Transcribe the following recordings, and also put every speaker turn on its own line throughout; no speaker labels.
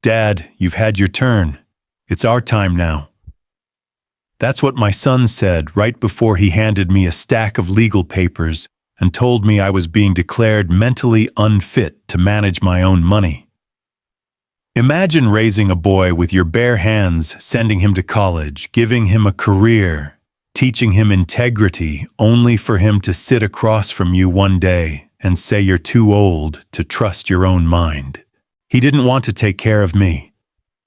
"Dad, you've had your turn. It's our time now." That's what my son said right before he handed me a stack of legal papers and told me I was being declared mentally unfit to manage my own money. Imagine raising a boy with your bare hands, sending him to college, giving him a career, teaching him integrity, only for him to sit across from you one day and say you're too old to trust your own mind. He didn't want to take care of me.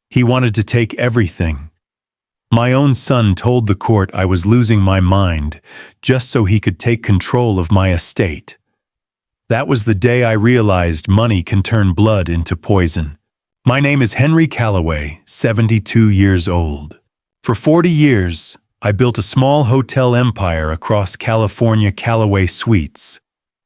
He wanted to take everything. My own son told the court I was losing my mind just so he could take control of my estate. That was the day I realized money can turn blood into poison. My name is Henry Calloway, 72 years old. For 40 years, I built a small hotel empire across California Calloway Suites,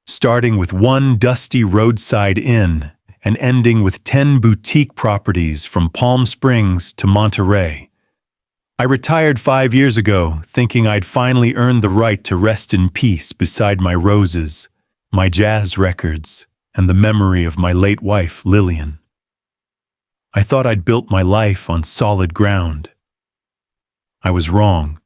starting with one dusty roadside inn and ending with 10 boutique properties from Palm Springs to Monterey. I retired 5 years ago, thinking I'd finally earned the right to rest in peace beside my roses, my jazz records, and the memory of my late wife, Lillian. I thought I'd built my life on solid ground. I was wrong.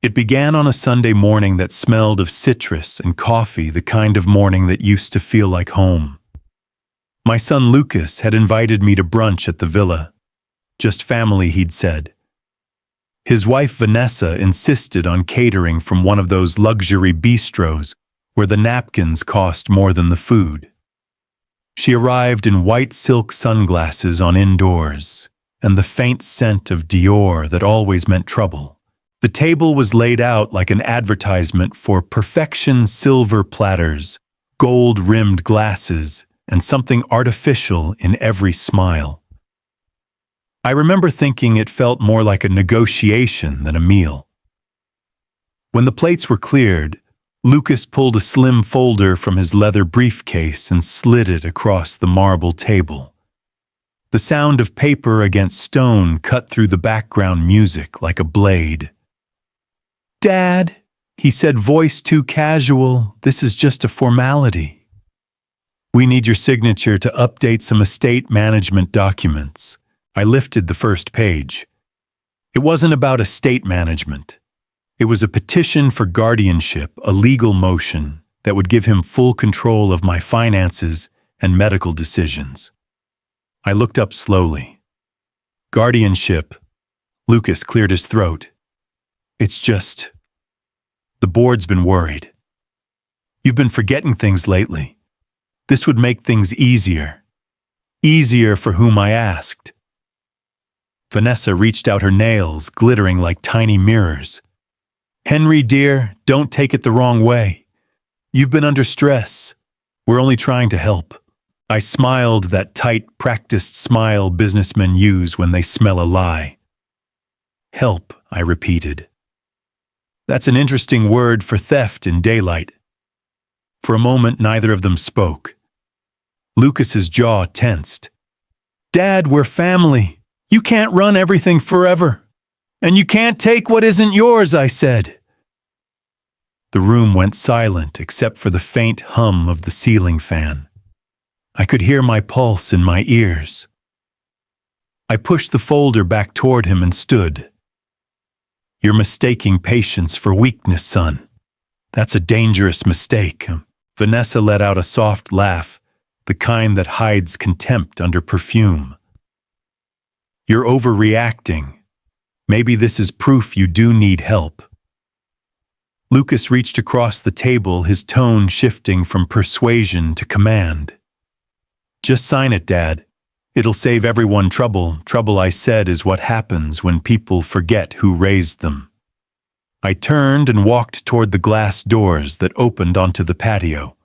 It began on a Sunday morning that smelled of citrus and coffee, the kind of morning that used to feel like home. My son Lucas had invited me to brunch at the villa. Just family, he'd said. His wife Vanessa insisted on catering from one of those luxury bistros where the napkins cost more than the food. She arrived in white silk sunglasses on indoors and the faint scent of Dior that always meant trouble. The table was laid out like an advertisement for perfection silver platters, gold-rimmed glasses, and something artificial in every smile. I remember thinking it felt more like a negotiation than a meal. When the plates were cleared, Lucas pulled a slim folder from his leather briefcase and slid it across the marble table. The sound of paper against stone cut through the background music like a blade. "Dad," he said, voice too casual, "this is just a formality. We need your signature to update some estate management documents." I lifted the first page. It wasn't about estate management. It was a petition for guardianship, a legal motion that would give him full control of my finances and medical decisions. I looked up slowly. Guardianship. Lucas cleared his throat. "It's just, the board's been worried. You've been forgetting things lately. This would make things easier. Easier for whom I asked." Vanessa reached out her nails, glittering like tiny mirrors. "Henry, dear, don't take it the wrong way. You've been under stress. We're only trying to help." I smiled, that tight, practiced smile businessmen use when they smell a lie. "Help," I repeated. That's an interesting word for theft in daylight. For a moment, neither of them spoke. Lucas's jaw tensed. "Dad, we're family. You can't run everything forever. And you can't take what isn't yours," I said. The room went silent except for the faint hum of the ceiling fan. I could hear my pulse in my ears. I pushed the folder back toward him and stood. "You're mistaking patience for weakness, son. That's a dangerous mistake." Vanessa let out a soft laugh, the kind that hides contempt under perfume. "You're overreacting. Maybe this is proof you do need help." Lucas reached across the table, his tone shifting from persuasion to command. "Just sign it, Dad. It'll save everyone trouble. Trouble, I said, is what happens when people forget who raised them." I turned and walked toward the glass doors that opened onto the patio.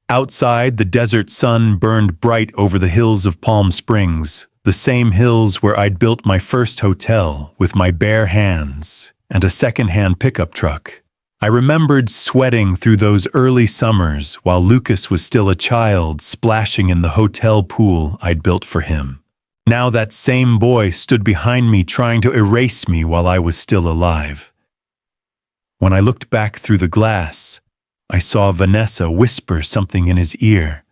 Outside, the desert sun burned bright over the hills of Palm Springs, the same hills where I'd built my first hotel with my bare hands and a second-hand pickup truck. I remembered sweating through those early summers while Lucas was still a child, splashing in the hotel pool I'd built for him. Now that same boy stood behind me trying to erase me while I was still alive. When I looked back through the glass, I saw Vanessa whisper something in his ear.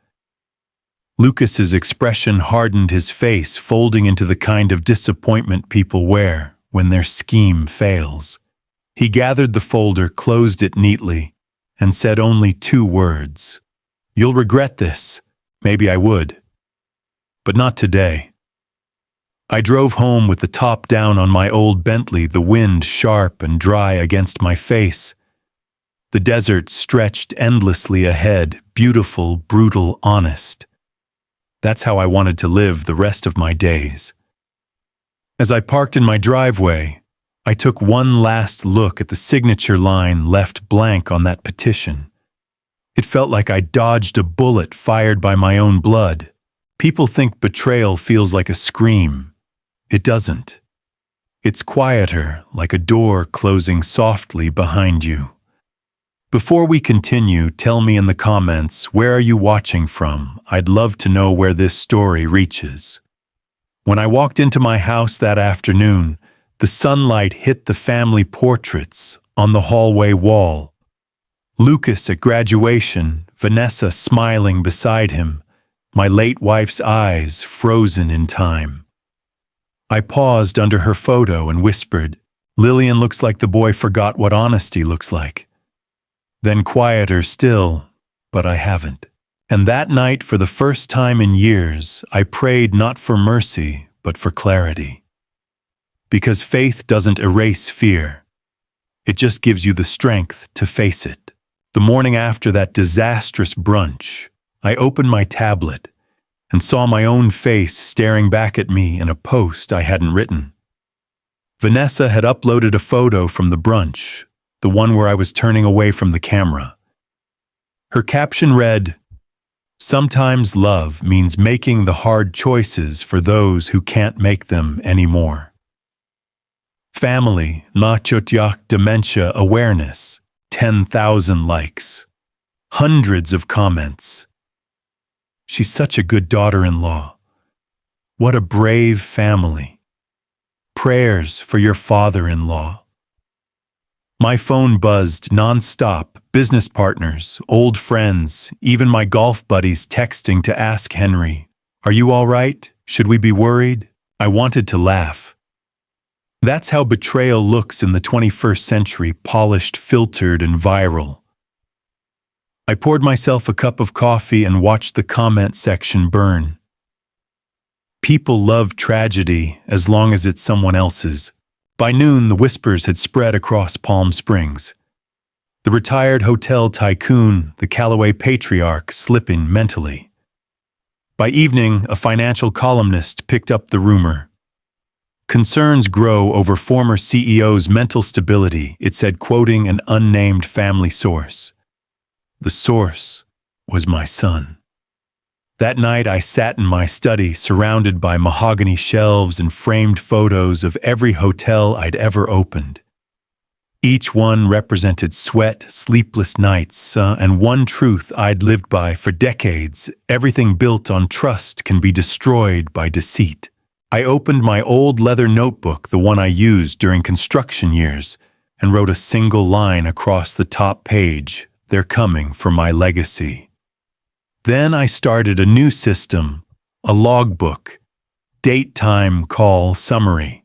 Lucas's expression hardened, his face folding into the kind of disappointment people wear when their scheme fails. He gathered the folder, closed it neatly, and said only 2 words. "You'll regret this. Maybe I would. But not today." I drove home with the top down on my old Bentley, the wind sharp and dry against my face. The desert stretched endlessly ahead, beautiful, brutal, honest. That's how I wanted to live the rest of my days. As I parked in my driveway, I took one last look at the signature line left blank on that petition. It felt like I dodged a bullet fired by my own blood. People think betrayal feels like a scream. It doesn't. It's quieter, like a door closing softly behind you. Before we continue, tell me in the comments, where are you watching from? I'd love to know where this story reaches. When I walked into my house that afternoon, the sunlight hit the family portraits on the hallway wall. Lucas at graduation, Vanessa smiling beside him, my late wife's eyes frozen in time. I paused under her photo and whispered, "Lillian looks like the boy forgot what honesty looks like." Then quieter still, "But I haven't." And that night, for the first time in years, I prayed not for mercy, but for clarity. Because faith doesn't erase fear. It just gives you the strength to face it. The morning after that disastrous brunch, I opened my tablet and saw my own face staring back at me in a post I hadn't written. Vanessa had uploaded a photo from the brunch, the one where I was turning away from the camera. Her caption read, "Sometimes love means making the hard choices for those who can't make them anymore." Family, nachotyak dementia awareness, 10,000 likes, hundreds of comments. She's such a good daughter-in-law. What a brave family. Prayers for your father-in-law. My phone buzzed non-stop, business partners, old friends, even my golf buddies texting to ask Henry, "Are you all right? Should we be worried?" I wanted to laugh. That's how betrayal looks in the 21st century, polished, filtered, and viral. I poured myself a cup of coffee and watched the comment section burn. People love tragedy as long as it's someone else's. By noon, the whispers had spread across Palm Springs. The retired hotel tycoon, the Callaway patriarch, slipping mentally. By evening, a financial columnist picked up the rumor. Concerns grow over former CEO's mental stability, it said, quoting an unnamed family source. The source was my son. That night, I sat in my study, surrounded by mahogany shelves and framed photos of every hotel I'd ever opened. Each one represented sweat, sleepless nights, and one truth I'd lived by for decades: everything built on trust can be destroyed by deceit. I opened my old leather notebook, the one I used during construction years, and wrote a single line across the top page: "They're coming for my legacy." Then I started a new system, a logbook, date, time, call, summary.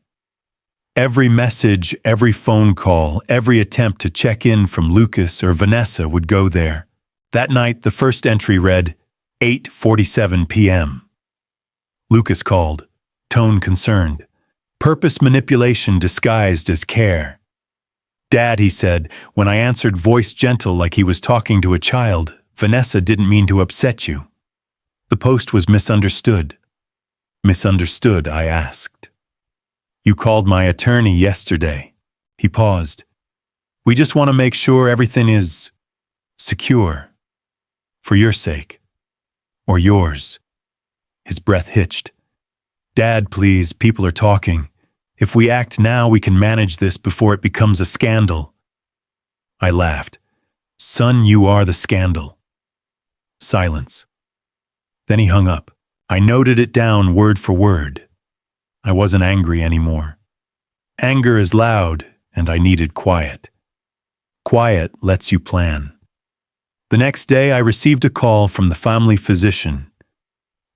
Every message, every phone call, every attempt to check in from Lucas or Vanessa would go there. That night, the first entry read, 8:47 p.m. Lucas called, tone concerned. Purpose manipulation disguised as care. "Dad," he said, when I answered, voice gentle like he was talking to a child, "Vanessa didn't mean to upset you." The post was misunderstood. "Misunderstood?" I asked. "You called my attorney yesterday." He paused. "We just want to make sure everything is secure. For your sake. Or yours." His breath hitched. "Dad, please, people are talking. If we act now, we can manage this before it becomes a scandal." I laughed. "Son, you are the scandal." Silence. Then he hung up. I noted it down word for word. I wasn't angry anymore. Anger is loud, and I needed quiet. Quiet lets you plan. The next day, I received a call from the family physician.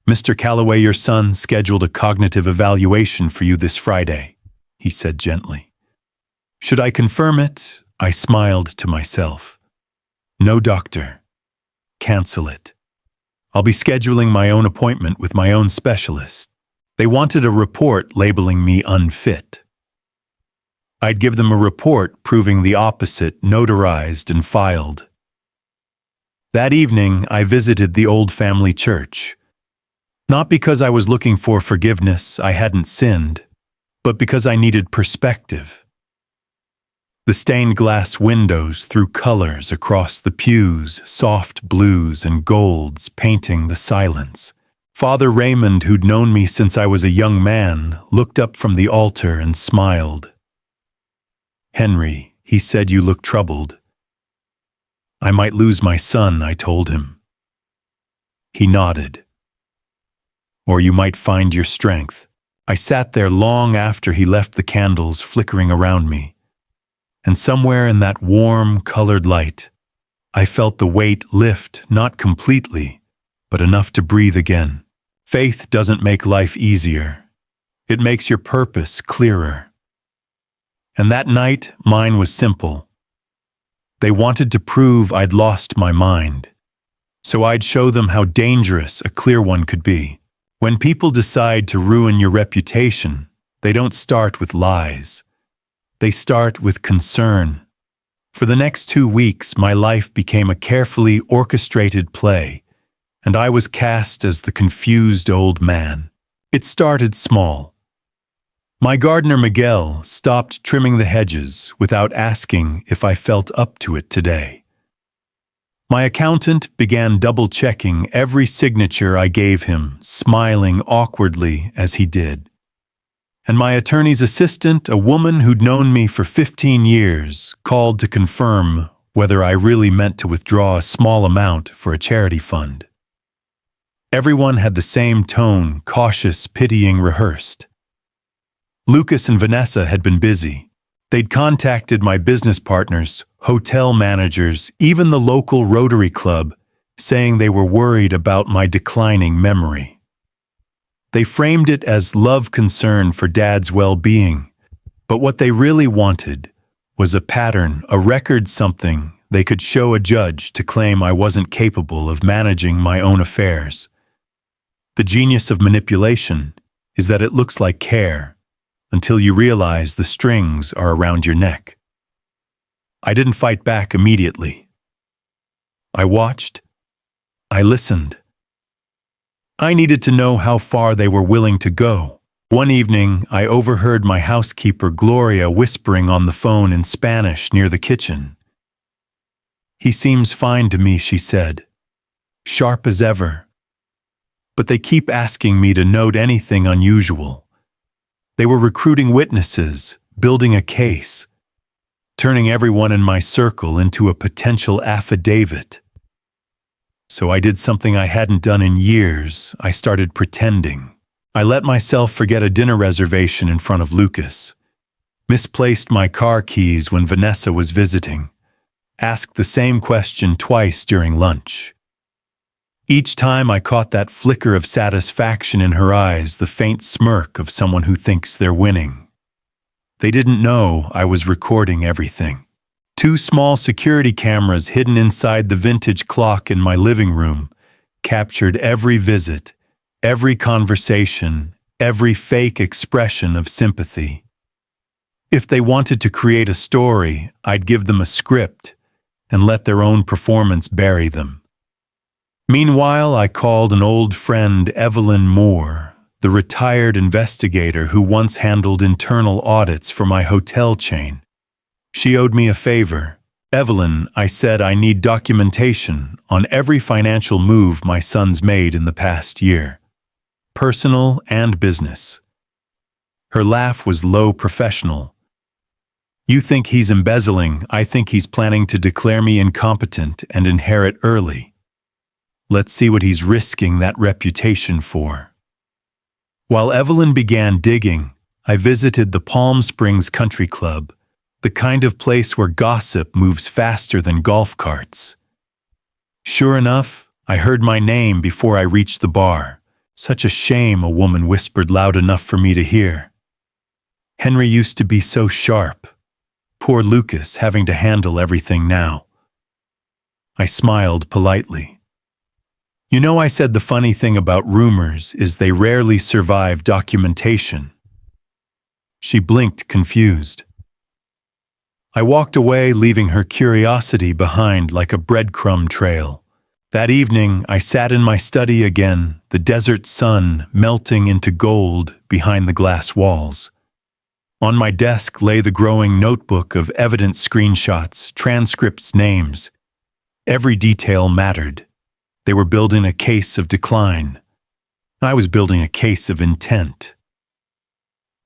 Mr. Calloway, your son scheduled a cognitive evaluation for you this Friday, he said gently. Should I confirm it? I smiled to myself. No, doctor. Cancel it. I'll be scheduling my own appointment with my own specialist. They wanted a report labeling me unfit. I'd give them a report proving the opposite, notarized and filed. That evening, I visited the old family church. Not because I was looking for forgiveness, I hadn't sinned, but because I needed perspective. The stained glass windows threw colors across the pews, soft blues and golds painting the silence. Father Raymond, who'd known me since I was a young man, looked up from the altar and smiled. Henry, he said, you look troubled. I might lose my son, I told him. He nodded. Or you might find your strength. I sat there long after he left, the candles flickering around me. And somewhere in that warm, colored light, I felt the weight lift, not completely, but enough to breathe again. Faith doesn't make life easier. It makes your purpose clearer. And that night, mine was simple. They wanted to prove I'd lost my mind, so I'd show them how dangerous a clear one could be. When people decide to ruin your reputation, they don't start with lies. They start with concern. For the next 2 weeks, my life became a carefully orchestrated play, and I was cast as the confused old man. It started small. My gardener Miguel stopped trimming the hedges without asking if I felt up to it today. My accountant began double-checking every signature I gave him, smiling awkwardly as he did. And my attorney's assistant, a woman who'd known me for 15 years, called to confirm whether I really meant to withdraw a small amount for a charity fund. Everyone had the same tone, cautious, pitying, rehearsed. Lucas and Vanessa had been busy. They'd contacted my business partners, hotel managers, even the local Rotary Club, saying they were worried about my declining memory. They framed it as love concern for Dad's well-being, but what they really wanted was a pattern, a record, something they could show a judge to claim I wasn't capable of managing my own affairs. The genius of manipulation is that it looks like care until you realize the strings are around your neck. I didn't fight back immediately. I watched. I listened. I needed to know how far they were willing to go. One evening, I overheard my housekeeper Gloria whispering on the phone in Spanish near the kitchen. He seems fine to me, she said. Sharp as ever. But they keep asking me to note anything unusual. They were recruiting witnesses, building a case, turning everyone in my circle into a potential affidavit. So I did something I hadn't done in years. I started pretending. I let myself forget a dinner reservation in front of Lucas. Misplaced my car keys when Vanessa was visiting. Asked the same question twice during lunch. Each time I caught that flicker of satisfaction in her eyes, the faint smirk of someone who thinks they're winning. They didn't know I was recording everything. 2 small security cameras hidden inside the vintage clock in my living room captured every visit, every conversation, every fake expression of sympathy. If they wanted to create a story, I'd give them a script and let their own performance bury them. Meanwhile, I called an old friend, Evelyn Moore, the retired investigator who once handled internal audits for my hotel chain. She owed me a favor. Evelyn, I said, I need documentation on every financial move my son's made in the past year, personal and business. Her laugh was low, professional. You think he's embezzling, I think he's planning to declare me incompetent and inherit early. Let's see what he's risking that reputation for. While Evelyn began digging, I visited the Palm Springs Country Club, the kind of place where gossip moves faster than golf carts. Sure enough, I heard my name before I reached the bar. Such a shame, a woman whispered loud enough for me to hear. Henry used to be so sharp. Poor Lucas having to handle everything now. I smiled politely. You know, I said the funny thing about rumors is they rarely survive documentation. She blinked, confused. I walked away, leaving her curiosity behind like a breadcrumb trail. That evening, I sat in my study again, the desert sun melting into gold behind the glass walls. On my desk lay the growing notebook of evidence screenshots, transcripts, names. Every detail mattered. They were building a case of decline. I was building a case of intent.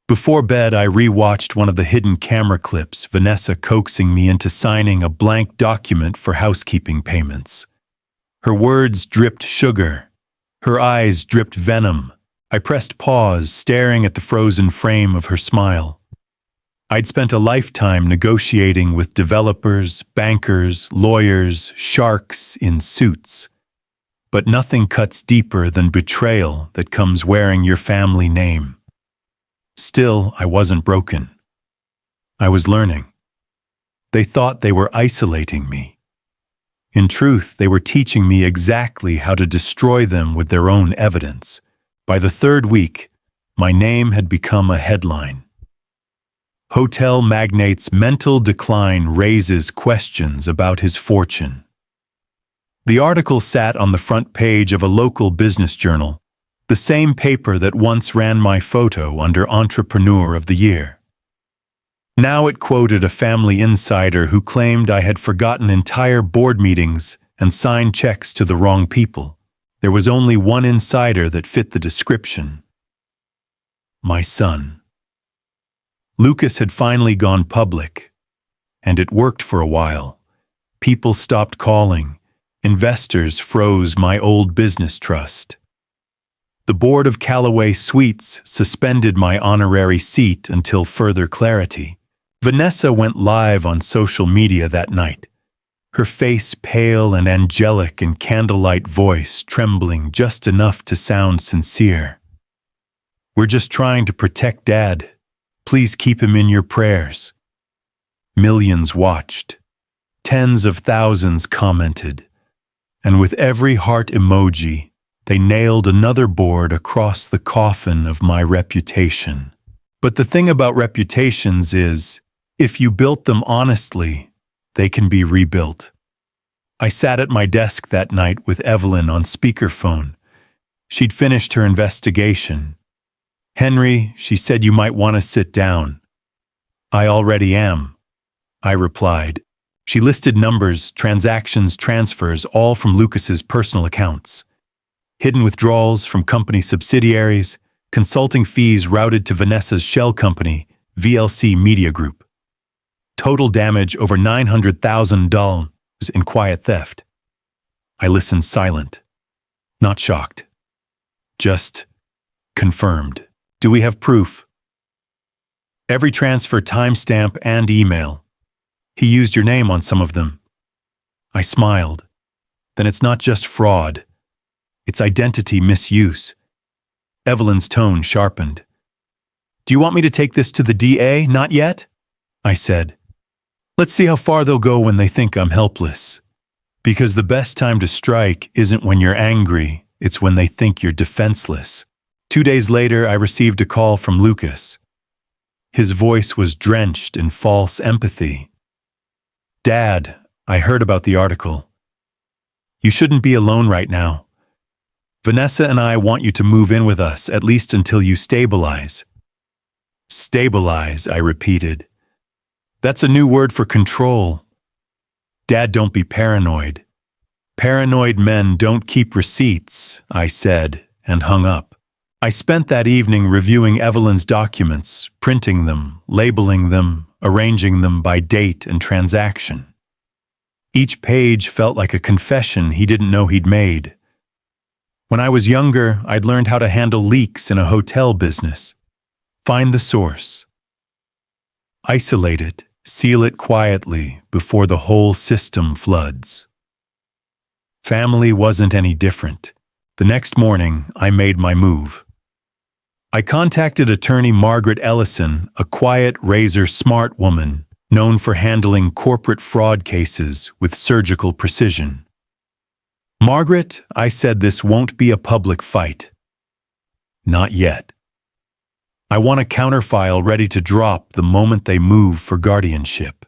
Before bed, I re-watched one of the hidden camera clips, Vanessa coaxing me into signing a blank document for housekeeping payments. Her words dripped sugar. Her eyes dripped venom. I pressed pause, staring at the frozen frame of her smile. I'd spent a lifetime negotiating with developers, bankers, lawyers, sharks in suits. But nothing cuts deeper than betrayal that comes wearing your family name. Still, I wasn't broken. I was learning. They thought they were isolating me. In truth, they were teaching me exactly how to destroy them with their own evidence. By the third week, my name had become a headline. Hotel magnate's mental decline raises questions about his fortune. The article sat on the front page of a local business journal, the same paper that once ran my photo under Entrepreneur of the Year. Now it quoted a family insider who claimed I had forgotten entire board meetings and signed checks to the wrong people. There was only one insider that fit the description. My son. Lucas had finally gone public, and it worked for a while. People stopped calling. Investors froze my old business trust. The board of Callaway Suites suspended my honorary seat until further clarity. Vanessa went live on social media that night, her face pale and angelic and candlelight voice trembling just enough to sound sincere. We're just trying to protect Dad. Please keep him in your prayers. Millions watched. Tens of thousands commented. And with every heart emoji, they nailed another board across the coffin of my reputation. But the thing about reputations is, if you built them honestly, they can be rebuilt. I sat at my desk that night with Evelyn on speakerphone. She'd finished her investigation. Henry, she said, you might want to sit down. I already am, I replied. She listed numbers, transactions, transfers, all from Lucas's personal accounts. Hidden withdrawals from company subsidiaries, consulting fees routed to Vanessa's shell company, VLC Media Group. Total damage over $900,000 in quiet theft. I listened silent, not shocked. Just confirmed. Do we have proof? Every transfer timestamp and email. He used your name on some of them. I smiled. Then it's not just fraud. It's identity misuse. Evelyn's tone sharpened. Do you want me to take this to the DA? Not yet? I said. Let's see how far they'll go when they think I'm helpless. Because the best time to strike isn't when you're angry, it's when they think you're defenseless. 2 days later, I received a call from Lucas. His voice was drenched in false empathy. Dad, I heard about the article. You shouldn't be alone right now. Vanessa and I want you to move in with us, at least until you stabilize. Stabilize, I repeated. That's a new word for control. Dad, don't be paranoid. Paranoid men don't keep receipts, I said, and hung up. I spent that evening reviewing Evelyn's documents, printing them, labeling them, arranging them by date and transaction. Each page felt like a confession he didn't know he'd made. When I was younger, I'd learned how to handle leaks in a hotel business. Find the source. Isolate it, seal it quietly before the whole system floods. Family wasn't any different. The next morning, I made my move. I contacted attorney Margaret Ellison, a quiet, razor-smart woman known for handling corporate fraud cases with surgical precision. "Margaret," I said, "this won't be a public fight." "Not yet. I want a counterfile ready to drop the moment they move for guardianship.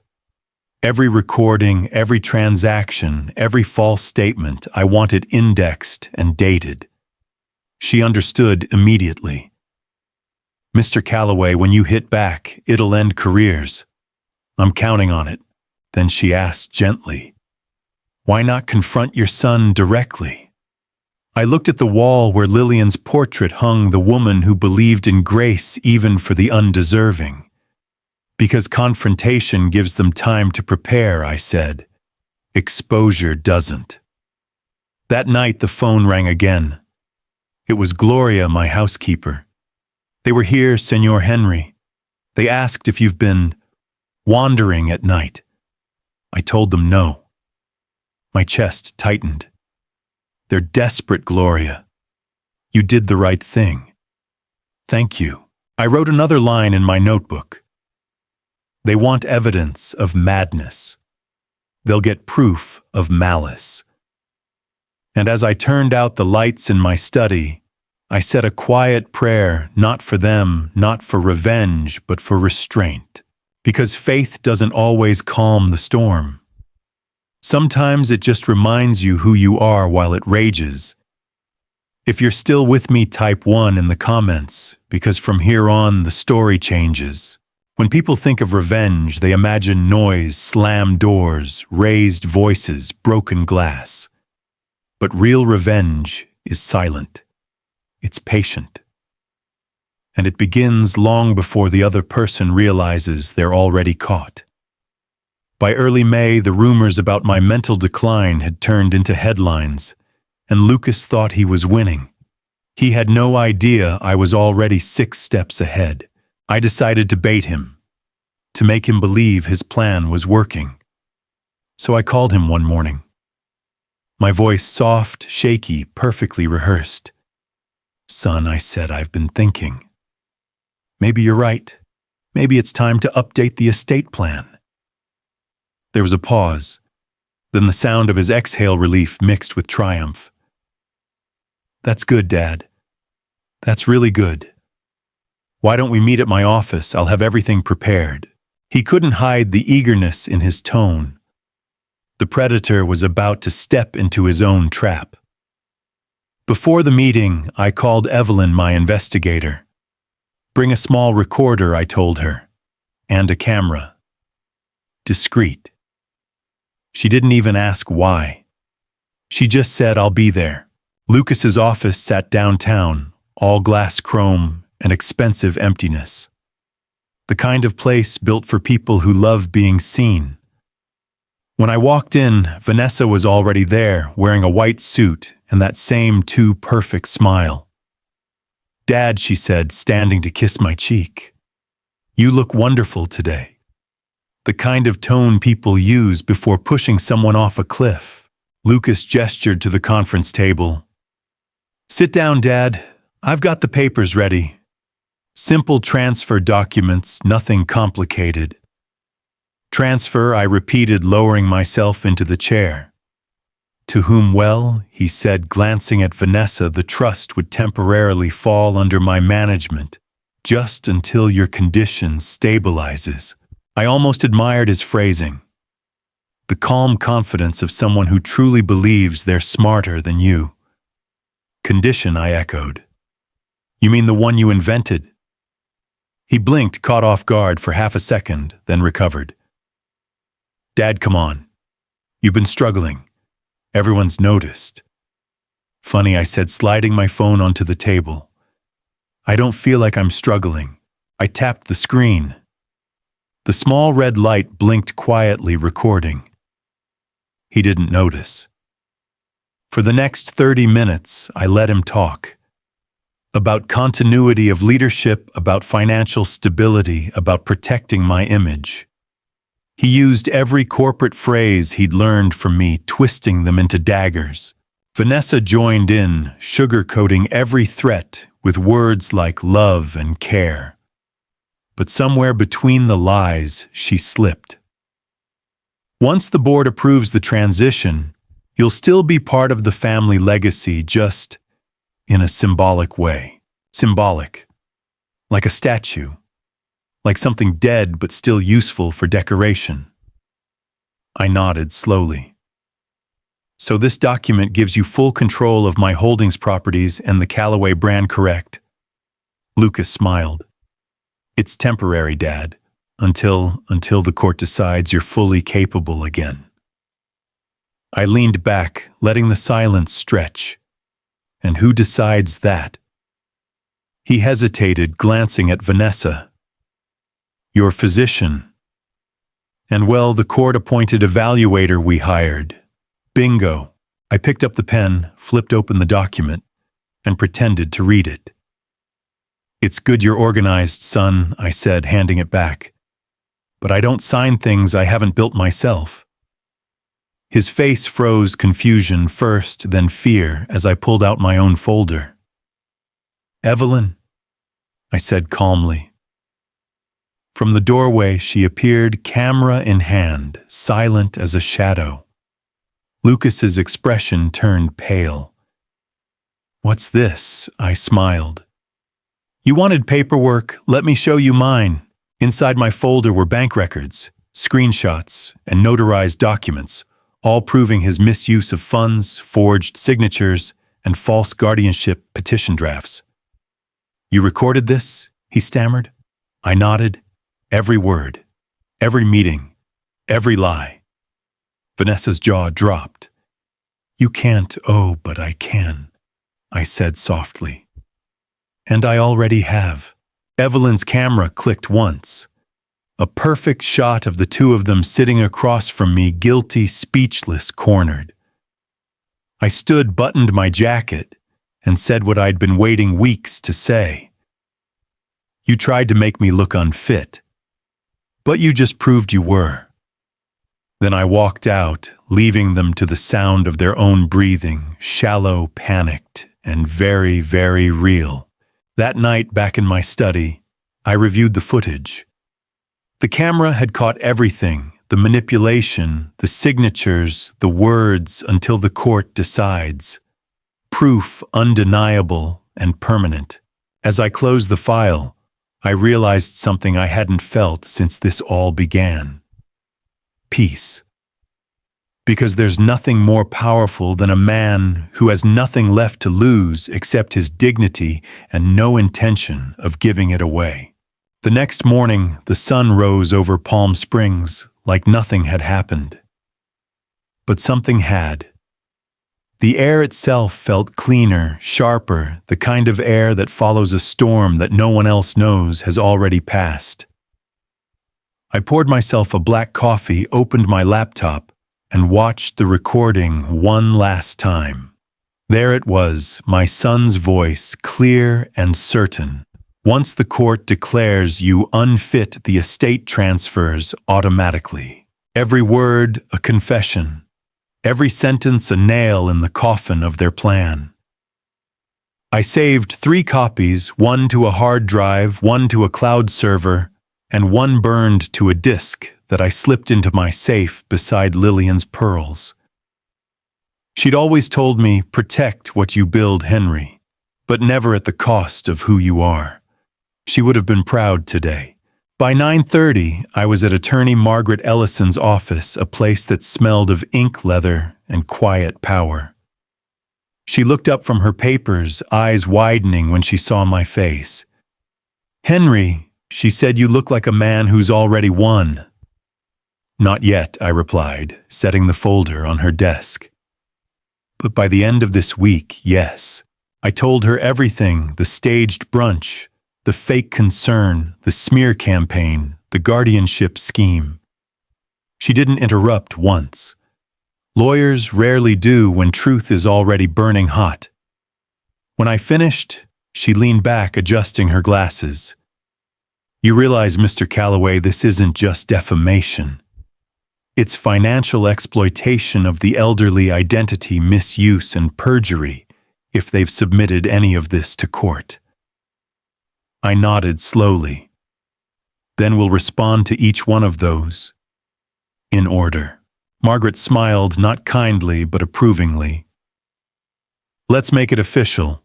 Every recording, every transaction, every false statement, I want it indexed and dated." She understood immediately. "Mr. Calloway, when you hit back, it'll end careers." "I'm counting on it." Then she asked gently, "Why not confront your son directly?" I looked at the wall where Lillian's portrait hung, the woman who believed in grace even for the undeserving. "Because confrontation gives them time to prepare," I said. "Exposure doesn't." That night the phone rang again. It was Gloria, my housekeeper. "They were here, Senor Henry. They asked if you've been wandering at night." I told them no. My chest tightened. "They're desperate, Gloria. You did the right thing." "Thank you." I wrote another line in my notebook. "They want evidence of madness. They'll get proof of malice." And as I turned out the lights in my study, I said a quiet prayer, not for them, not for revenge, but for restraint. Because faith doesn't always calm the storm. Sometimes it just reminds you who you are while it rages. If you're still with me, type 1 in the comments, because from here on the story changes. When people think of revenge, they imagine noise, slammed doors, raised voices, broken glass. But real revenge is silent. It's patient. And it begins long before the other person realizes they're already caught. By early May, the rumors about my mental decline had turned into headlines, and Lucas thought he was winning. He had no idea I was already 6 steps ahead. I decided to bait him, to make him believe his plan was working. So I called him one morning. My voice soft, shaky, perfectly rehearsed. "Son," I said, "I've been thinking. Maybe you're right. Maybe it's time to update the estate plan." There was a pause, then the sound of his exhale relief mixed with triumph. "That's good, Dad. That's really good. Why don't we meet at my office? I'll have everything prepared." He couldn't hide the eagerness in his tone. The predator was about to step into his own trap. Before the meeting, I called Evelyn, my investigator. "Bring a small recorder," I told her, "and a camera. Discreet." She didn't even ask why. She just said, "I'll be there." Lucas's office sat downtown, all glass chrome and expensive emptiness. The kind of place built for people who love being seen. When I walked in, Vanessa was already there, wearing a white suit and that same too perfect smile. "Dad," she said, standing to kiss my cheek. "You look wonderful today." The kind of tone people use before pushing someone off a cliff. Lucas gestured to the conference table. "Sit down, Dad. I've got the papers ready. Simple transfer documents, nothing complicated." "Transfer," I repeated, lowering myself into the chair. "To whom?" "Well," he said, glancing at Vanessa, "the trust would temporarily fall under my management, just until your condition stabilizes." I almost admired his phrasing. The calm confidence of someone who truly believes they're smarter than you. "Condition," I echoed. "You mean the one you invented?" He blinked, caught off guard for half a second, then recovered. "Dad, come on. You've been struggling. Everyone's noticed." "Funny," I said, sliding my phone onto the table. "I don't feel like I'm struggling." I tapped the screen. The small red light blinked quietly, recording. He didn't notice. For the next 30 minutes, I let him talk. About continuity of leadership, about financial stability, about protecting my image. He used every corporate phrase he'd learned from me, twisting them into daggers. Vanessa joined in, sugarcoating every threat with words like love and care. But somewhere between the lies, she slipped. Once the board approves the transition, you'll still be part of the family legacy, just in a symbolic way. Symbolic. Like a statue. Like something dead but still useful for decoration. I nodded slowly. So this document gives you full control of my holdings properties and the Callaway brand, correct? Lucas smiled. It's temporary, Dad, until the court decides you're fully capable again. I leaned back, letting the silence stretch. And who decides that? He hesitated, glancing at Vanessa. Your physician. And well, the court-appointed evaluator we hired. Bingo. I picked up the pen, flipped open the document, and pretended to read it. It's good you're organized, son, I said, handing it back. But I don't sign things I haven't built myself. His face froze, confusion first, then fear, as I pulled out my own folder. Evelyn, I said calmly. From the doorway she appeared, camera in hand, silent as a shadow. Lucas's expression turned pale. What's this? I smiled. You wanted paperwork, let me show you mine. Inside my folder were bank records, screenshots, and notarized documents, all proving his misuse of funds, forged signatures, and false guardianship petition drafts. You recorded this? He stammered. I nodded. Every word, every meeting, every lie. Vanessa's jaw dropped. You can't, oh, but I can, I said softly. And I already have. Evelyn's camera clicked once. A perfect shot of the two of them sitting across from me, guilty, speechless, cornered. I stood, buttoned my jacket, and said what I'd been waiting weeks to say. You tried to make me look unfit, but you just proved you were. Then I walked out, leaving them to the sound of their own breathing, shallow, panicked, and very, very real. That night, back in my study, I reviewed the footage. The camera had caught everything, the manipulation, the signatures, the words, until the court decides. Proof undeniable and permanent. As I closed the file, I realized something I hadn't felt since this all began. Peace. Because there's nothing more powerful than a man who has nothing left to lose except his dignity and no intention of giving it away. The next morning, the sun rose over Palm Springs like nothing had happened. But something had. The air itself felt cleaner, sharper, the kind of air that follows a storm that no one else knows has already passed. I poured myself a black coffee, opened my laptop, and watched the recording one last time. There it was, my son's voice, clear and certain. Once the court declares you unfit, the estate transfers automatically. Every word a confession. Every sentence a nail in the coffin of their plan. I saved 3 copies, one to a hard drive, one to a cloud server, and one burned to a disk that I slipped into my safe beside Lillian's pearls. She'd always told me, protect what you build, Henry, but never at the cost of who you are. She would have been proud today. By 9:30, I was at attorney Margaret Ellison's office, a place that smelled of ink leather and quiet power. She looked up from her papers, eyes widening when she saw my face. Henry, she said, you look like a man who's already won. Not yet, I replied, setting the folder on her desk. But by the end of this week, yes. I told her everything, the staged brunch, the fake concern, the smear campaign, the guardianship scheme. She didn't interrupt once. Lawyers rarely do when truth is already burning hot. When I finished, she leaned back, adjusting her glasses. You realize, Mr. Callaway, this isn't just defamation. Its financial exploitation of the elderly, identity misuse and perjury, if they've submitted any of this to court. I nodded slowly. Then we'll respond to each one of those, in order. Margaret smiled, not kindly but approvingly. Let's make it official.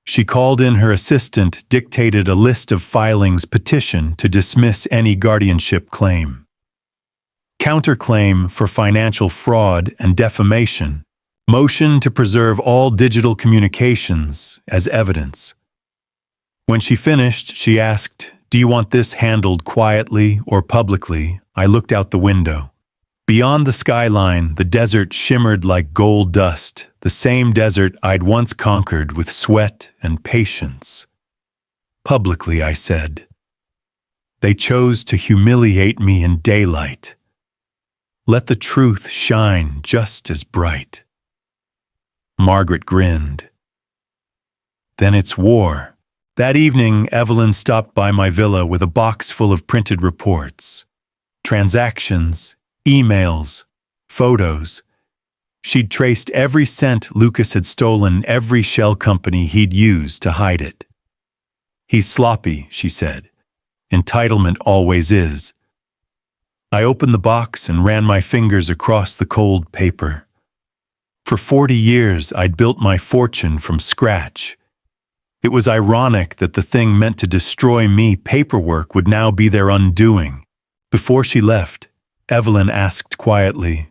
She called in her assistant, dictated a list of filings, petition to dismiss any guardianship claim, counterclaim for financial fraud and defamation, motion to preserve all digital communications as evidence. When she finished, she asked, "Do you want this handled quietly or publicly?" I looked out the window. Beyond the skyline, the desert shimmered like gold dust, the same desert I'd once conquered with sweat and patience. Publicly, I said. They chose to humiliate me in daylight. Let the truth shine just as bright. Margaret grinned. Then it's war. That evening, Evelyn stopped by my villa with a box full of printed reports, transactions, emails, photos. She'd traced every cent Lucas had stolen, every shell company he'd used to hide it. He's sloppy, she said. Entitlement always is. I opened the box and ran my fingers across the cold paper. For 40 years, I'd built my fortune from scratch. It was ironic that the thing meant to destroy me, paperwork, would now be their undoing. Before she left, Evelyn asked quietly,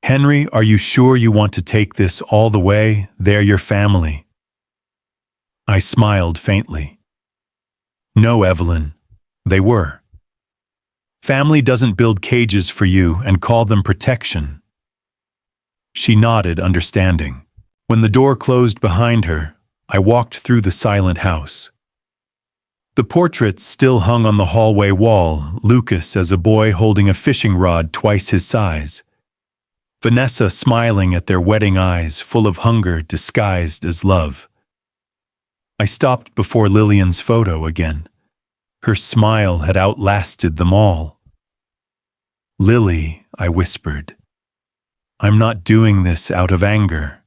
"Henry, are you sure you want to take this all the way? They're your family." I smiled faintly. No, Evelyn, they were. Family doesn't build cages for you and call them protection. She nodded, understanding. When the door closed behind her, I walked through the silent house. The portraits still hung on the hallway wall, Lucas as a boy holding a fishing rod twice his size. Vanessa smiling at their wedding eyes, full of hunger disguised as love. I stopped before Lillian's photo again. Her smile had outlasted them all. "Lily," I whispered, "I'm not doing this out of anger.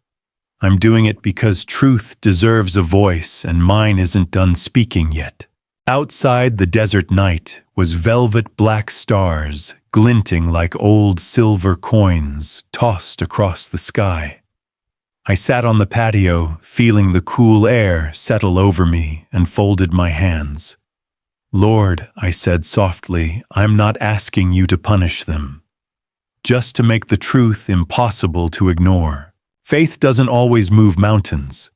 I'm doing it because truth deserves a voice and mine isn't done speaking yet." Outside, the desert night was velvet black stars, glinting like old silver coins tossed across the sky. I sat on the patio, feeling the cool air settle over me, and folded my hands. "Lord," I said softly, "I'm not asking you to punish them. Just to make the truth impossible to ignore. Faith doesn't always move mountains.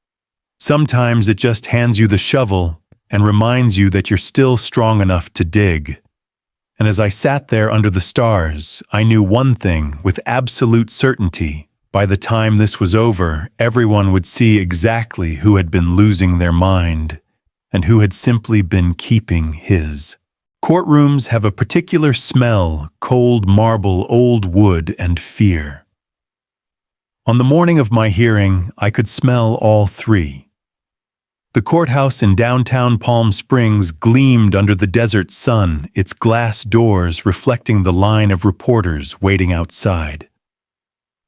Sometimes it just hands you the shovel and reminds you that you're still strong enough to dig." And as I sat there under the stars, I knew one thing with absolute certainty. By the time this was over, everyone would see exactly who had been losing their mind and who had simply been keeping his. Courtrooms have a particular smell: cold marble, old wood, and fear. On the morning of my hearing, I could smell all three. The courthouse in downtown Palm Springs gleamed under the desert sun, its glass doors reflecting the line of reporters waiting outside.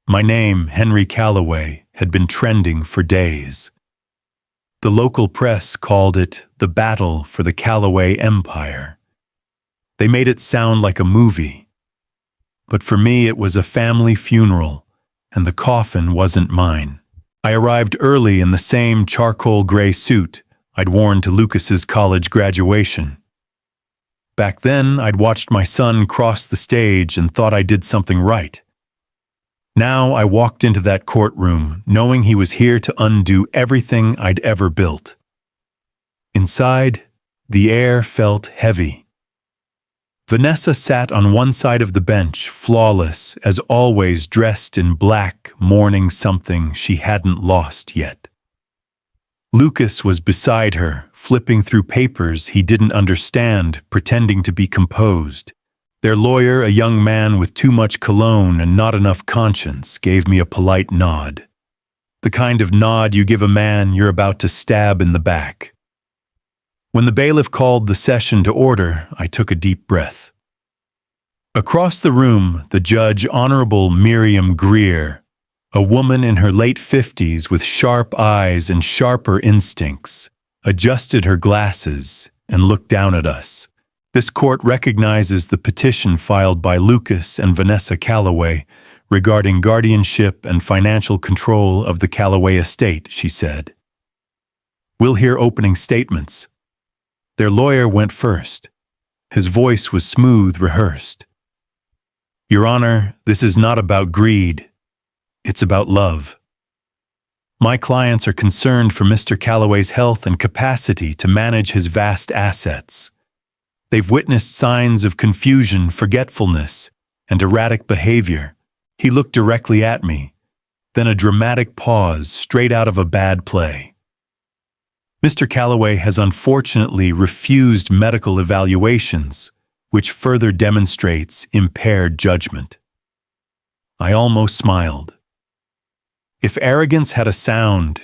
My name, Henry Calloway, had been trending for days. The local press called it the battle for the Calloway Empire. They made it sound like a movie. But for me, it was a family funeral, and the coffin wasn't mine. I arrived early in the same charcoal gray suit I'd worn to Lucas's college graduation. Back then, I'd watched my son cross the stage and thought I did something right. Now I walked into that courtroom, knowing he was here to undo everything I'd ever built. Inside, the air felt heavy. Vanessa sat on one side of the bench, flawless, as always, dressed in black, mourning something she hadn't lost yet. Lucas was beside her, flipping through papers he didn't understand, pretending to be composed. Their lawyer, a young man with too much cologne and not enough conscience, gave me a polite nod. The kind of nod you give a man you're about to stab in the back. When the bailiff called the session to order, I took a deep breath. Across the room, the judge, Honorable Miriam Greer, a woman in her late 50s with sharp eyes and sharper instincts, adjusted her glasses and looked down at us. This court recognizes the petition filed by Lucas and Vanessa Calloway regarding guardianship and financial control of the Calloway estate, she said. We'll hear opening statements. Their lawyer went first. His voice was smooth, rehearsed. Your Honor, this is not about greed. It's about love. My clients are concerned for Mr. Calloway's health and capacity to manage his vast assets. They've witnessed signs of confusion, forgetfulness, and erratic behavior. He looked directly at me, then a dramatic pause straight out of a bad play. Mr. Calloway has unfortunately refused medical evaluations, which further demonstrates impaired judgment. I almost smiled. If arrogance had a sound,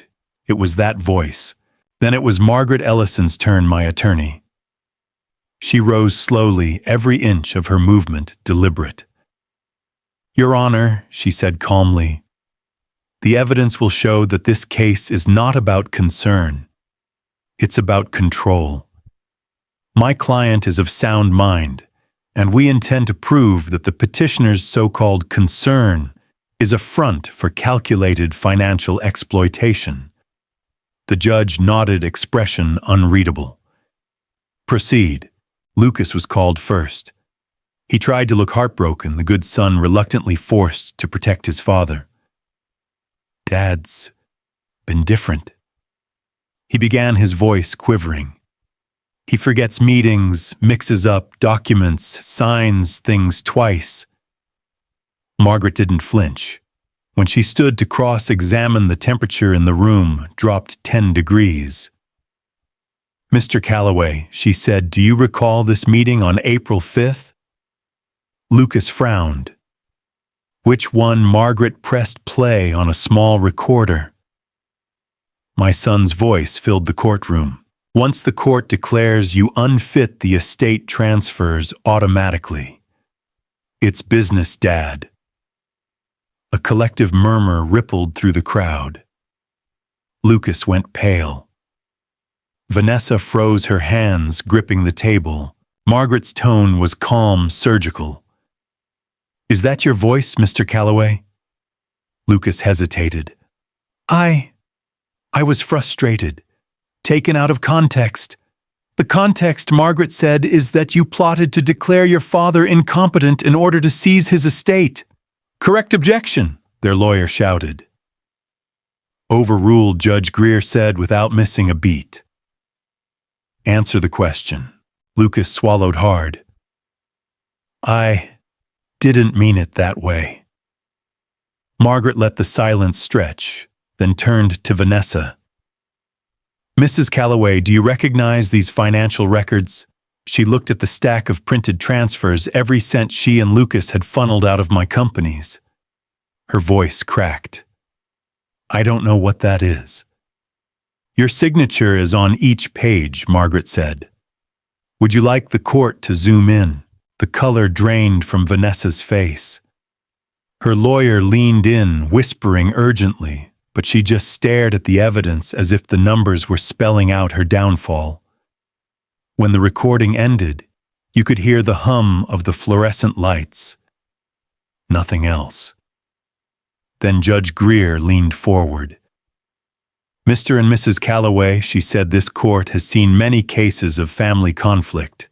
it was that voice. Then it was Margaret Ellison's turn, my attorney. She rose slowly, every inch of her movement deliberate. Your Honor, she said calmly, the evidence will show that this case is not about concern. It's about control. My client is of sound mind, and we intend to prove that the petitioner's so-called concern is a front for calculated financial exploitation. The judge nodded, expression unreadable. Proceed. Lucas was called first. He tried to look heartbroken, the good son reluctantly forced to protect his father. Dad's been different. He began, his voice quivering. He forgets meetings, mixes up documents, signs things twice. Margaret didn't flinch. When she stood to cross-examine, the temperature in the room dropped 10 degrees. Mr. Calloway, she said, do you recall this meeting on April 5th? Lucas frowned. Which one? Margaret pressed play on a small recorder. My son's voice filled the courtroom. Once the court declares you unfit, the estate transfers automatically. It's business, Dad. A collective murmur rippled through the crowd. Lucas went pale. Vanessa froze, her hands gripping the table. Margaret's tone was calm, surgical. Is that your voice, Mr. Calloway? Lucas hesitated. I was frustrated, taken out of context. The context, Margaret said, is that you plotted to declare your father incompetent in order to seize his estate. Correct objection, their lawyer shouted. Overruled, Judge Greer said without missing a beat. Answer the question. Lucas swallowed hard. I didn't mean it that way. Margaret let the silence stretch, then turned to Vanessa. Mrs. Calloway, do you recognize these financial records? She looked at the stack of printed transfers, every cent she and Lucas had funneled out of my companies. Her voice cracked. I don't know what that is. Your signature is on each page, Margaret said. Would you like the court to zoom in? The color drained from Vanessa's face. Her lawyer leaned in, whispering urgently, but she just stared at the evidence as if the numbers were spelling out her downfall. When the recording ended, you could hear the hum of the fluorescent lights. Nothing else. Then Judge Greer leaned forward. Mr. and Mrs. Calloway, she said, this court has seen many cases of family conflict,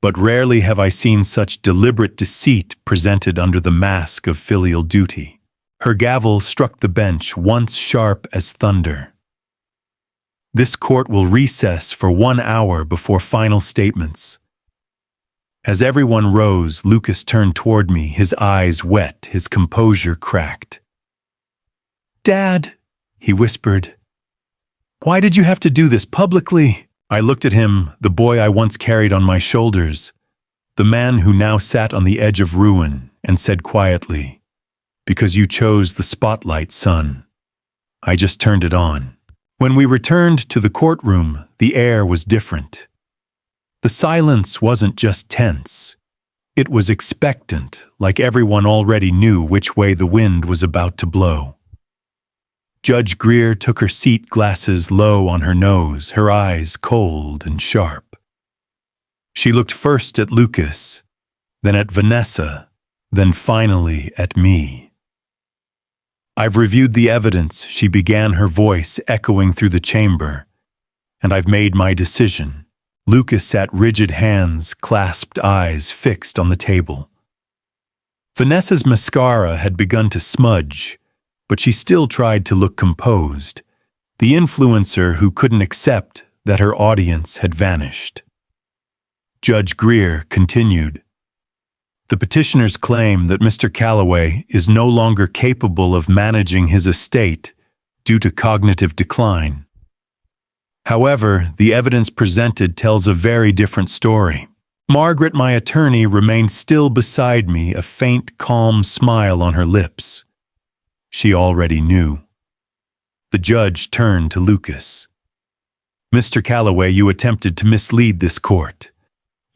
but rarely have I seen such deliberate deceit presented under the mask of filial duty. Her gavel struck the bench, once sharp as thunder. This court will recess for 1 hour before final statements. As everyone rose, Lucas turned toward me, his eyes wet, his composure cracked. Dad, he whispered, why did you have to do this publicly? I looked at him, the boy I once carried on my shoulders, the man who now sat on the edge of ruin, and said quietly, because you chose the spotlight, son. I just turned it on. When we returned to the courtroom, the air was different. The silence wasn't just tense. It was expectant, like everyone already knew which way the wind was about to blow. Judge Greer took her seat glasses low on her nose, her eyes cold and sharp. She looked first at Lucas, then at Vanessa, then finally at me. "I've reviewed the evidence," she began, her voice echoing through the chamber, "and I've made my decision." Lucas sat rigid, hands clasped, eyes fixed on the table. Vanessa's mascara had begun to smudge, but she still tried to look composed, the influencer who couldn't accept that her audience had vanished. Judge Greer continued, "The petitioners claim that Mr. Calloway is no longer capable of managing his estate due to cognitive decline. However, the evidence presented tells a very different story." Margaret, my attorney, remained still beside me, a faint, calm smile on her lips. She already knew. The judge turned to Lucas. "Mr. Calloway, you attempted to mislead this court.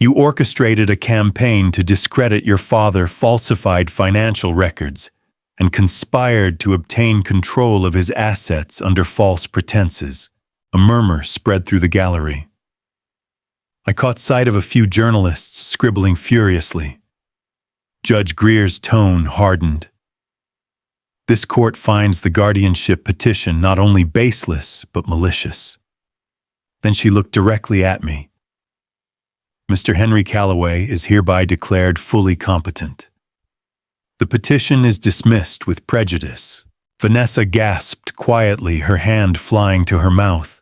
You orchestrated a campaign to discredit your father, falsified financial records, and conspired to obtain control of his assets under false pretenses." A murmur spread through the gallery. I caught sight of a few journalists scribbling furiously. Judge Greer's tone hardened. "This court finds the guardianship petition not only baseless, but malicious." Then she looked directly at me. "Mr. Henry Calloway is hereby declared fully competent. The petition is dismissed with prejudice." Vanessa gasped quietly, her hand flying to her mouth.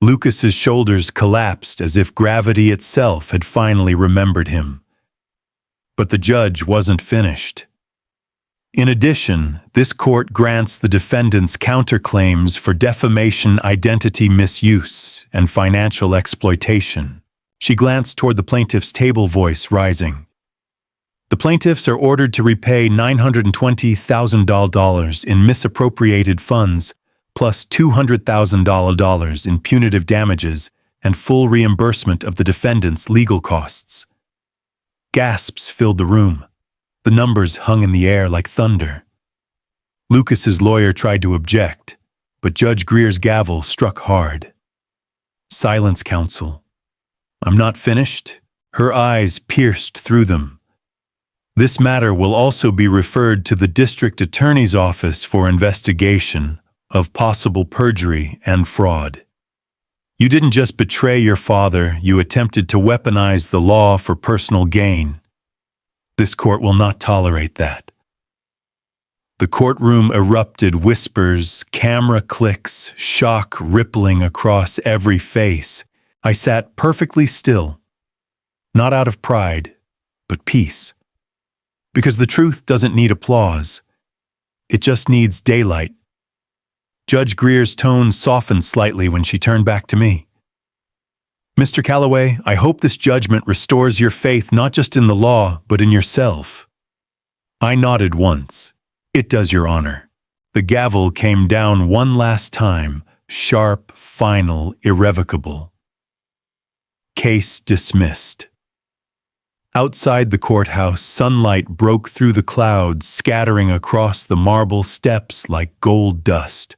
Lucas's shoulders collapsed as if gravity itself had finally remembered him. But the judge wasn't finished. "In addition, this court grants the defendants counterclaims for defamation, identity misuse, and financial exploitation." She glanced toward the plaintiff's table, voice rising. "The plaintiffs are ordered to repay $920,000 in misappropriated funds, plus $200,000 in punitive damages and full reimbursement of the defendant's legal costs." Gasps filled the room. The numbers hung in the air like thunder. Lucas's lawyer tried to object, but Judge Greer's gavel struck hard. "Silence, counsel. I'm not finished." Her eyes pierced through them. "This matter will also be referred to the district attorney's office for investigation of possible perjury and fraud. You didn't just betray your father, you attempted to weaponize the law for personal gain. This court will not tolerate that." The courtroom erupted, whispers, camera clicks, shock rippling across every face. I sat perfectly still, not out of pride, but peace. Because the truth doesn't need applause. It just needs daylight. Judge Greer's tone softened slightly when she turned back to me. "Mr. Calloway, I hope this judgment restores your faith not just in the law, but in yourself." I nodded once. "It does, Your Honor." The gavel came down one last time, sharp, final, irrevocable. Case dismissed. Outside the courthouse, sunlight broke through the clouds, scattering across the marble steps like gold dust.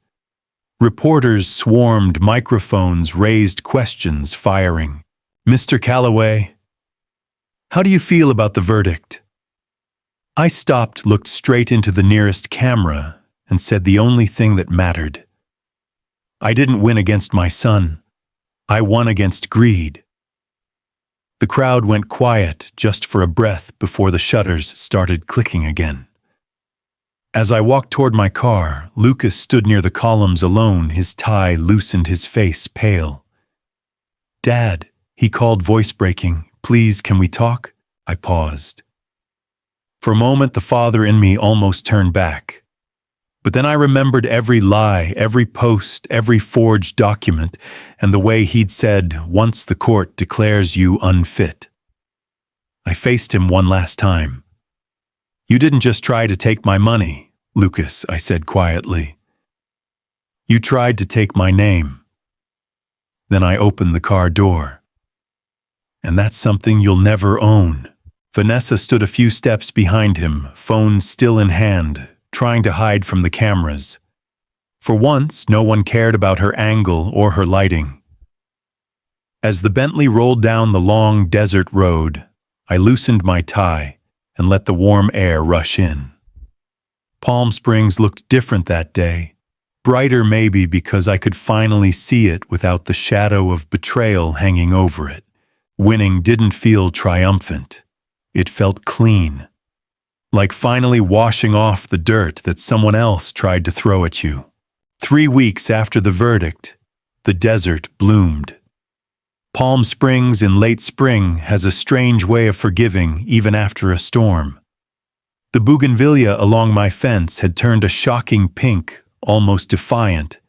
Reporters swarmed, microphones raised, questions firing. "Mr. Calloway, how do you feel about the verdict?" I stopped, looked straight into the nearest camera, and said the only thing that mattered. "I didn't win against my son. I won against greed." The crowd went quiet just for a breath before the shutters started clicking again. As I walked toward my car, Lucas stood near the columns alone, his tie loosened, his face pale. "Dad," he called, voice breaking, "please, can we talk?" I paused. For a moment, the father in me almost turned back. But then I remembered every lie, every post, every forged document, and the way he'd said, "Once the court declares you unfit." I faced him one last time. "You didn't just try to take my money, Lucas," I said quietly. "You tried to take my name." Then I opened the car door. "And that's something you'll never own." Vanessa stood a few steps behind him, phone still in hand, trying to hide from the cameras. For once, no one cared about her angle or her lighting. As the Bentley rolled down the long desert road, I loosened my tie and let the warm air rush in. Palm Springs looked different that day, brighter maybe because I could finally see it without the shadow of betrayal hanging over it. Winning didn't feel triumphant. It felt clean, like finally washing off the dirt that someone else tried to throw at you. 3 weeks after the verdict, the desert bloomed. Palm Springs in late spring has a strange way of forgiving even after a storm. The bougainvillea along my fence had turned a shocking pink, almost defiant,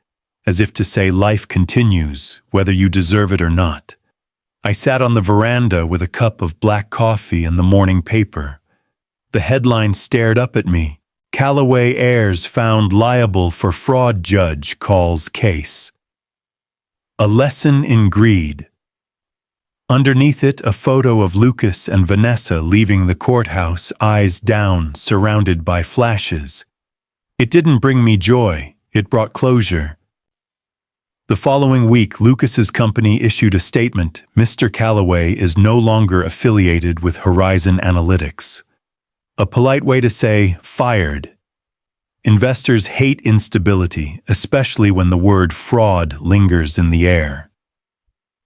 as if to say life continues, whether you deserve it or not. I sat on the veranda with a cup of black coffee and the morning paper. The headline stared up at me. Callaway heirs found liable for fraud, judge calls case. A lesson in greed. Underneath it, a photo of Lucas and Vanessa leaving the courthouse, eyes down, surrounded by flashes. It didn't bring me joy, it brought closure. The following week, Lucas's company issued a statement: Mr. Callaway is no longer affiliated with Horizon Analytics. A polite way to say, fired. Investors hate instability, especially when the word fraud lingers in the air.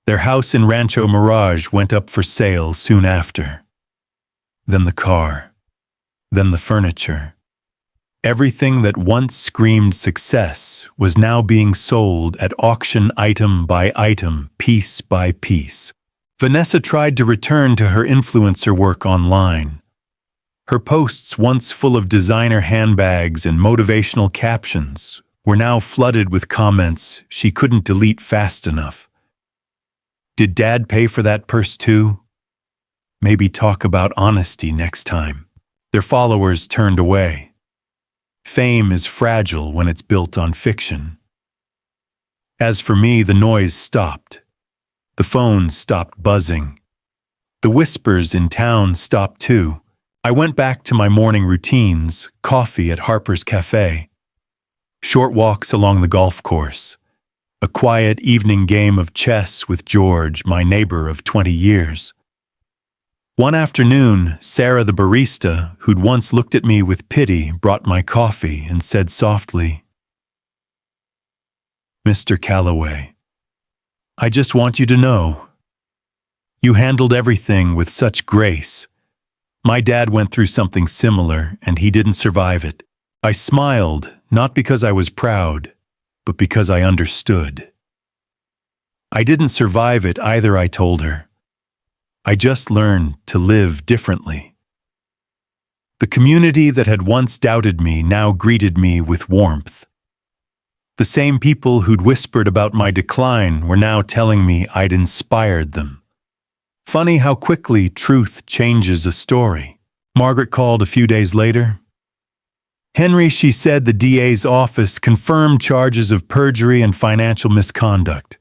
Their house in Rancho Mirage went up for sale soon after. Then the car. Then the furniture. Everything that once screamed success was now being sold at auction, item by item, piece by piece. Vanessa tried to return to her influencer work online. Her posts, once full of designer handbags and motivational captions, were now flooded with comments she couldn't delete fast enough. Did Dad pay for that purse too? Maybe talk about honesty next time. Their followers turned away. Fame is fragile when it's built on fiction. As for me, the noise stopped. The phone stopped buzzing. The whispers in town stopped too. I went back to my morning routines, coffee at Harper's Cafe, short walks along the golf course, a quiet evening game of chess with George, my neighbor of 20 years. One afternoon, Sarah the barista, who'd once looked at me with pity, brought my coffee and said softly, "Mr. Callaway, I just want you to know, you handled everything with such grace. My dad went through something similar, and he didn't survive it." I smiled, not because I was proud, but because I understood. I didn't survive it either, I told her. I just learned to live differently. The community that had once doubted me now greeted me with warmth. The same people who'd whispered about my decline were now telling me I'd inspired them. Funny how quickly truth changes a story. Margaret called a few days later. "Henry," she said, "the DA's office confirmed charges of perjury and financial misconduct.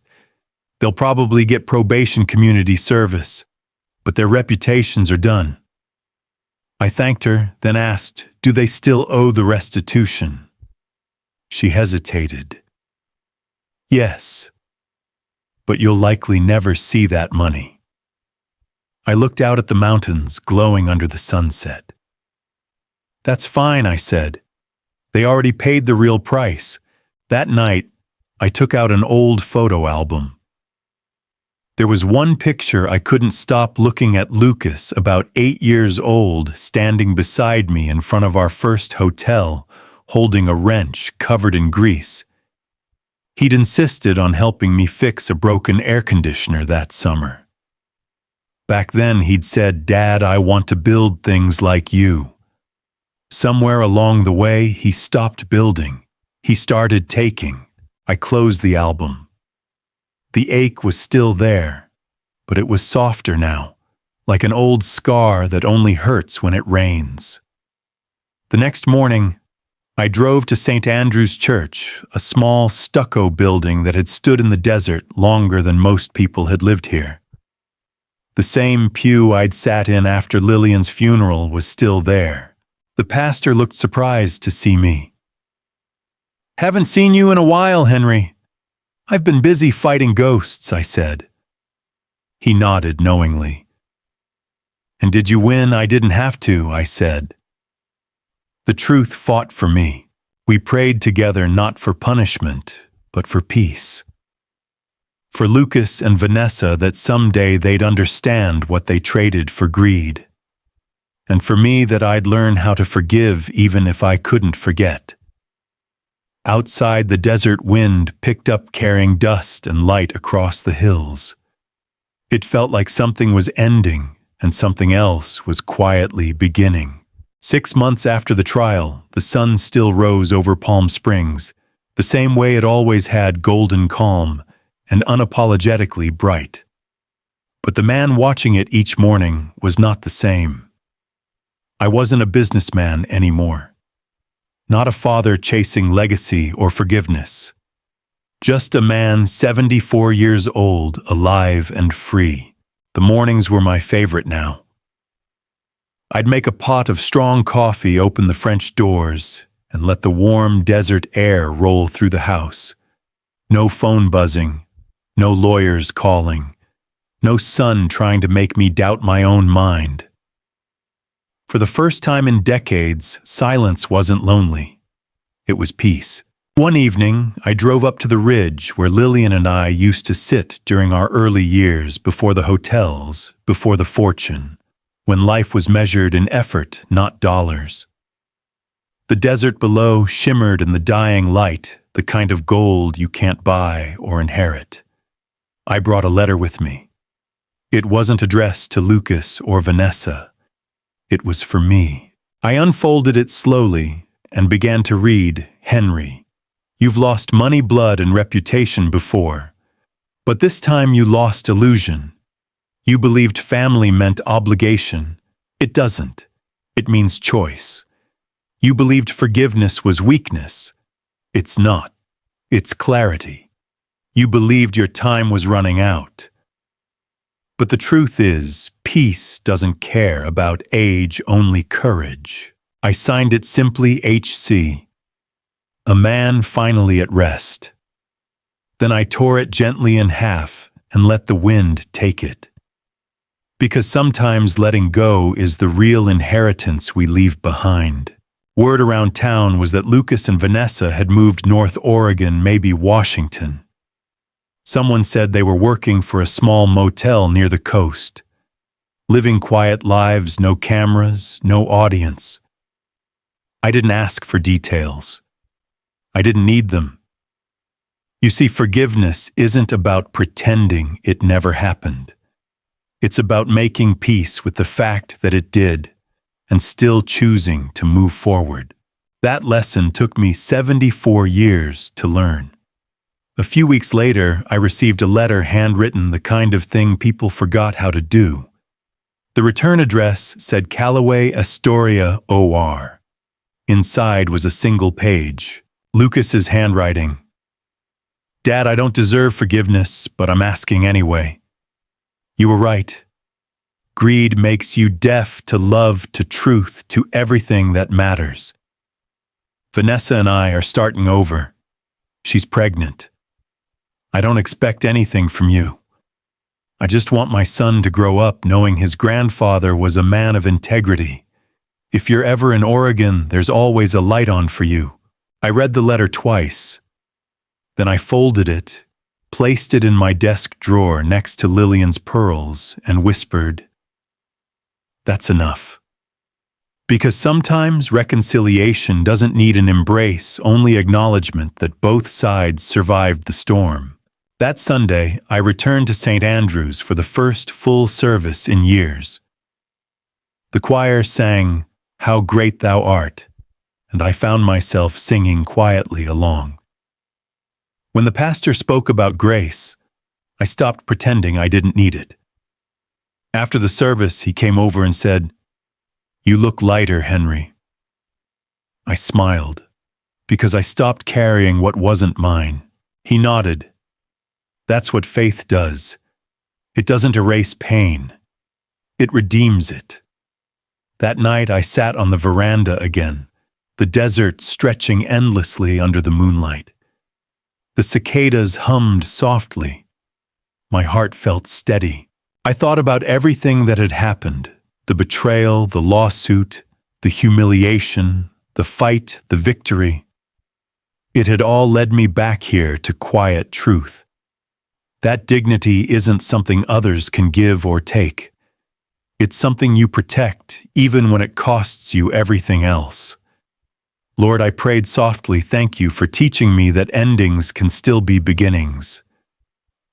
They'll probably get probation, community service, but their reputations are done." I thanked her, then asked, "Do they still owe the restitution?" She hesitated. "Yes, but you'll likely never see that money." I looked out at the mountains glowing under the sunset. "That's fine," I said. "They already paid the real price." That night, I took out an old photo album. There was one picture I couldn't stop looking at: Lucas, about 8 years old, standing beside me in front of our first hotel, holding a wrench covered in grease. He'd insisted on helping me fix a broken air conditioner that summer. Back then, he'd said, "Dad, I want to build things like you." Somewhere along the way, he stopped building. He started taking. I closed the album. The ache was still there, but it was softer now, like an old scar that only hurts when it rains. The next morning, I drove to St. Andrew's Church, a small stucco building that had stood in the desert longer than most people had lived here. The same pew I'd sat in after Lillian's funeral was still there. The pastor looked surprised to see me. "Haven't seen you in a while, Henry." "I've been busy fighting ghosts," I said. He nodded knowingly. "And did you win?" "I didn't have to," I said. The truth fought for me. We prayed together not for punishment, but for peace. For Lucas and Vanessa, that someday they'd understand what they traded for greed. And for me, that I'd learn how to forgive even if I couldn't forget. Outside, the desert wind picked up, carrying dust and light across the hills. It felt like something was ending and something else was quietly beginning. 6 months after the trial, the sun still rose over Palm Springs, the same way it always had, golden calm and unapologetically bright. But the man watching it each morning was not the same. I wasn't a businessman anymore. Not a father chasing legacy or forgiveness. Just a man 74 years old, alive and free. The mornings were my favorite now. I'd make a pot of strong coffee, open the French doors, and let the warm desert air roll through the house. No phone buzzing, no lawyers calling, no sun trying to make me doubt my own mind. For the first time in decades, silence wasn't lonely. It was peace. One evening, I drove up to the ridge where Lillian and I used to sit during our early years, before the hotels, before the fortune, when life was measured in effort, not dollars. The desert below shimmered in the dying light, the kind of gold you can't buy or inherit. I brought a letter with me. It wasn't addressed to Lucas or Vanessa. It was for me. I unfolded it slowly and began to read. "Henry, you've lost money, blood, and reputation before, but this time you lost illusion. You believed family meant obligation. It doesn't. It means choice. You believed forgiveness was weakness. It's not. It's clarity. You believed your time was running out. But the truth is, peace doesn't care about age, only courage." I signed it simply HC. A man finally at rest. Then I tore it gently in half and let the wind take it. Because sometimes letting go is the real inheritance we leave behind. Word around town was that Lucas and Vanessa had moved North Oregon, maybe Washington. Someone said they were working for a small motel near the coast, living quiet lives, no cameras, no audience. I didn't ask for details. I didn't need them. You see, forgiveness isn't about pretending it never happened. It's about making peace with the fact that it did, and still choosing to move forward. That lesson took me 74 years to learn. A few weeks later, I received a letter, handwritten, the kind of thing people forgot how to do. The return address said Callaway, Astoria, OR. Inside was a single page, Lucas's handwriting. "Dad, I don't deserve forgiveness, but I'm asking anyway. You were right. Greed makes you deaf to love, to truth, to everything that matters. Vanessa and I are starting over. She's pregnant. I don't expect anything from you. I just want my son to grow up knowing his grandfather was a man of integrity. If you're ever in Oregon, there's always a light on for you." I read the letter twice. Then I folded it, placed it in my desk drawer next to Lillian's pearls, and whispered, "That's enough." Because sometimes reconciliation doesn't need an embrace, only acknowledgement that both sides survived the storm. That Sunday, I returned to St. Andrews for the first full service in years. The choir sang, "How Great Thou Art," and I found myself singing quietly along. When the pastor spoke about grace, I stopped pretending I didn't need it. After the service, he came over and said, "You look lighter, Henry." I smiled, because I stopped carrying what wasn't mine. He nodded. "That's what faith does. It doesn't erase pain. It redeems it. That night I sat on the veranda again, the desert stretching endlessly under the moonlight. The cicadas hummed softly. My heart felt steady. I thought about everything that had happened, the betrayal, the lawsuit, the humiliation, the fight, the victory. It had all led me back here to quiet truth. That dignity isn't something others can give or take. It's something you protect, even when it costs you everything else. Lord, I prayed softly, thank you for teaching me that endings can still be beginnings,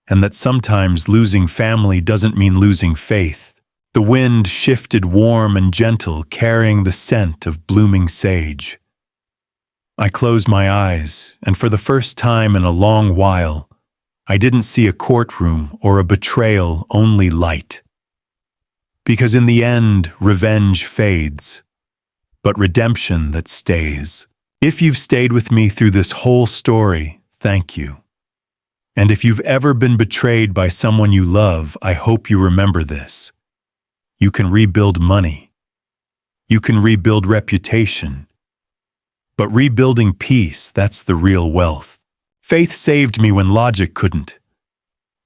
and that sometimes losing family doesn't mean losing faith. The wind shifted warm and gentle, carrying the scent of blooming sage. I closed my eyes, and for the first time in a long while, I didn't see a courtroom or a betrayal, only light. Because in the end, revenge fades, but redemption that stays. If you've stayed with me through this whole story, thank you. And if you've ever been betrayed by someone you love, I hope you remember this. You can rebuild money. You can rebuild reputation. But rebuilding peace, that's the real wealth. Faith saved me when logic couldn't.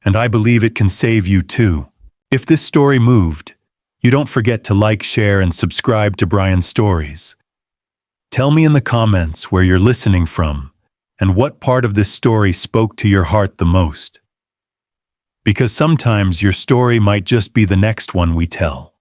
And I believe it can save you too. If this story moved, you don't forget to like, share, and subscribe to Brian Stories. Tell me in the comments where you're listening from and what part of this story spoke to your heart the most. Because sometimes your story might just be the next one we tell.